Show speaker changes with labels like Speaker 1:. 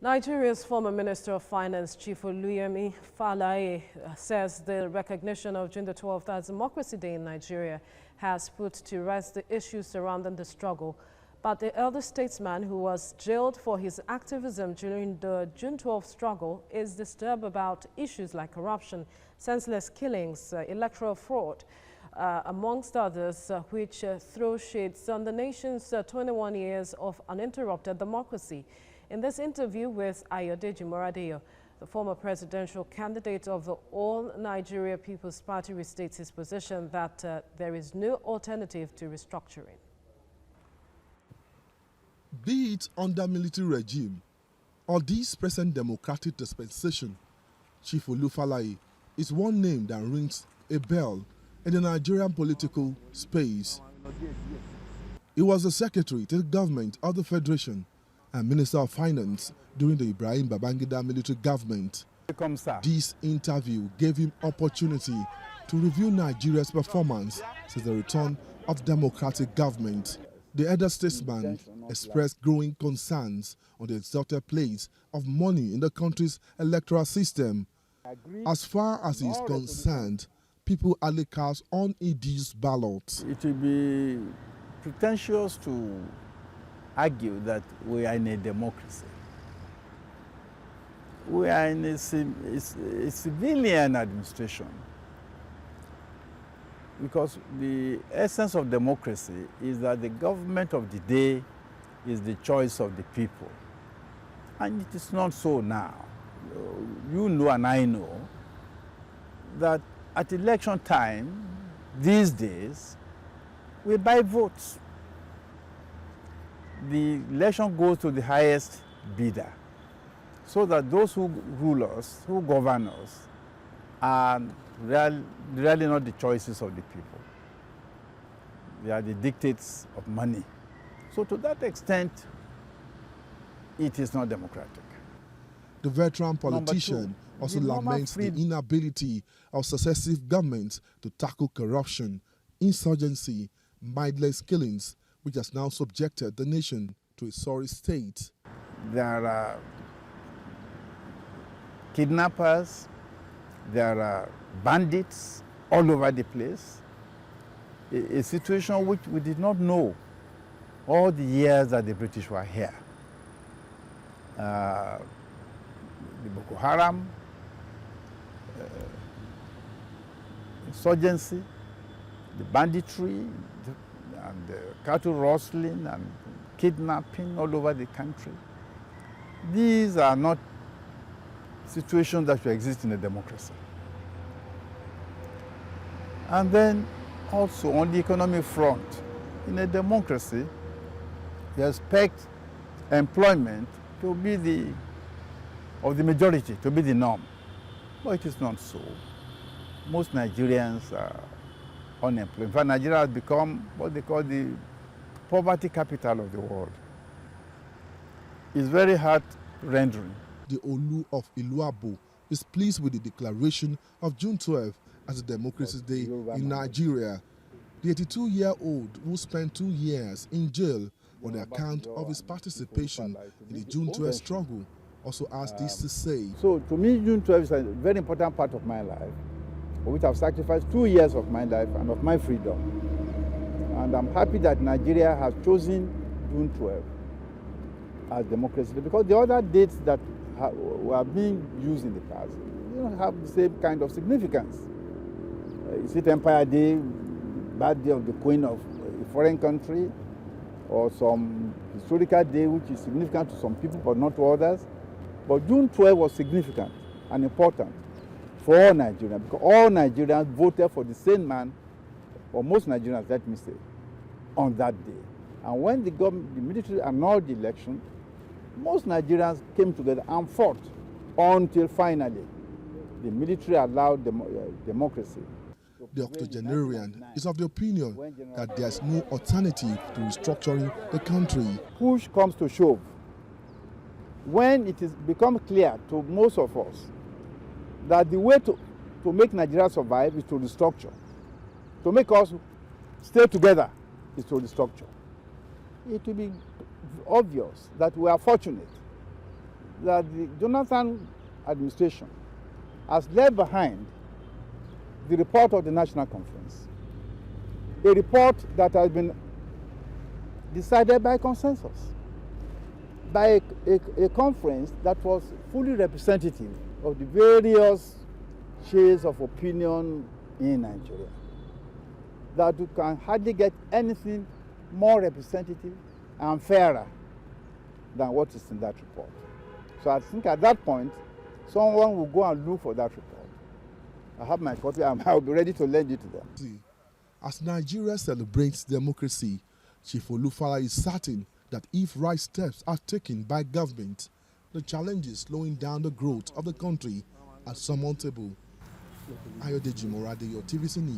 Speaker 1: Nigeria's former Minister of Finance, Chief Olu Falae, says the recognition of June the 12th as Democracy Day in Nigeria has put to rest the issues surrounding the struggle. But the elder statesman, who was jailed for his activism during the June 12th struggle, is disturbed about issues like corruption, senseless killings, electoral fraud, amongst others, which throw shades on the nation's 21 years of uninterrupted democracy. In this interview with Ayodeji Moradeyo, the former presidential candidate of the All Nigeria People's Party restates his position that there is no alternative to restructuring.
Speaker 2: Be it under military regime or this present democratic dispensation, Chief Olu Falae is one name that rings a bell in the Nigerian political space. He was the secretary to the government of the Federation and Minister of Finance during the Ibrahim Babangida military government. This interview gave him opportunity to review Nigeria's performance since the return of democratic government. The elder statesman expressed growing concerns on the exalted place of money in the country's electoral system. As far as he is concerned, people hardly cast uneduced ballots.
Speaker 3: It will be pretentious to argue that we are in a democracy. We are in a civilian administration, because the essence of democracy is that the government of the day is the choice of the people. And it is not so now. You know and I know that at election time, these days, we buy votes. The election goes to the highest bidder, so that those who rule us, who govern us, are really not the choices of the people. They are the dictates of money. So to that extent, it is not democratic.
Speaker 2: The veteran politician also laments the inability of successive governments to tackle corruption, insurgency, mindless killings, which has now subjected the nation to a sorry state.
Speaker 3: There are kidnappers, there are bandits all over the place, a situation which we did not know all the years that the British were here. The Boko Haram, insurgency, the banditry, and cattle rustling and kidnapping all over the country. These are not situations that should exist in a democracy. And then also on the economic front, in a democracy, you expect employment to be of the majority, to be the norm. But it is not so. Most Nigerians are unemployed. In fact, Nigeria has become what they call the poverty capital of the world. It's very heart-rending.
Speaker 2: The Olu of Iluabo is pleased with the declaration of June 12th as a Democracy Day in Nigeria. The 82-year-old, who spent 2 years in jail on the account of his participation in the June 12th struggle, also has this to say.
Speaker 3: So to me, June 12th is a very important part of my life, for which I've sacrificed 2 years of my life and of my freedom. And I'm happy that Nigeria has chosen June 12th as Democracy Day, because the other dates that were being used in the past don't have the same kind of significance. Is it Empire Day, birthday of the Queen of a foreign country, or some historical day which is significant to some people but not to others? But June 12 was significant and important for all Nigerians, because all Nigerians voted for the same man, or most Nigerians, let me say, on that day. And when the military annulled the election, most Nigerians came together and fought until finally the military allowed democracy.
Speaker 2: The octogenarian is of the opinion that there is no alternative to restructuring the country.
Speaker 3: Push comes to shove. When it is become clear to most of us that the way to make Nigeria survive is to restructure, to make us stay together is to restructure, it will be obvious that we are fortunate that the Jonathan administration has left behind the report of the National Conference, a report that has been decided by consensus, by a conference that was fully representative of the various shades of opinion in Nigeria, that you can hardly get anything more representative and fairer than what is in that report. So I think at that point, someone will go and look for that report. I have my copy and I'll be ready to lend it to them.
Speaker 2: As Nigeria celebrates democracy, Chief Olu Falae is certain that if right steps are taken by government, the challenges slowing down the growth of the country are surmountable. Ayodeji Morade, your TVC News.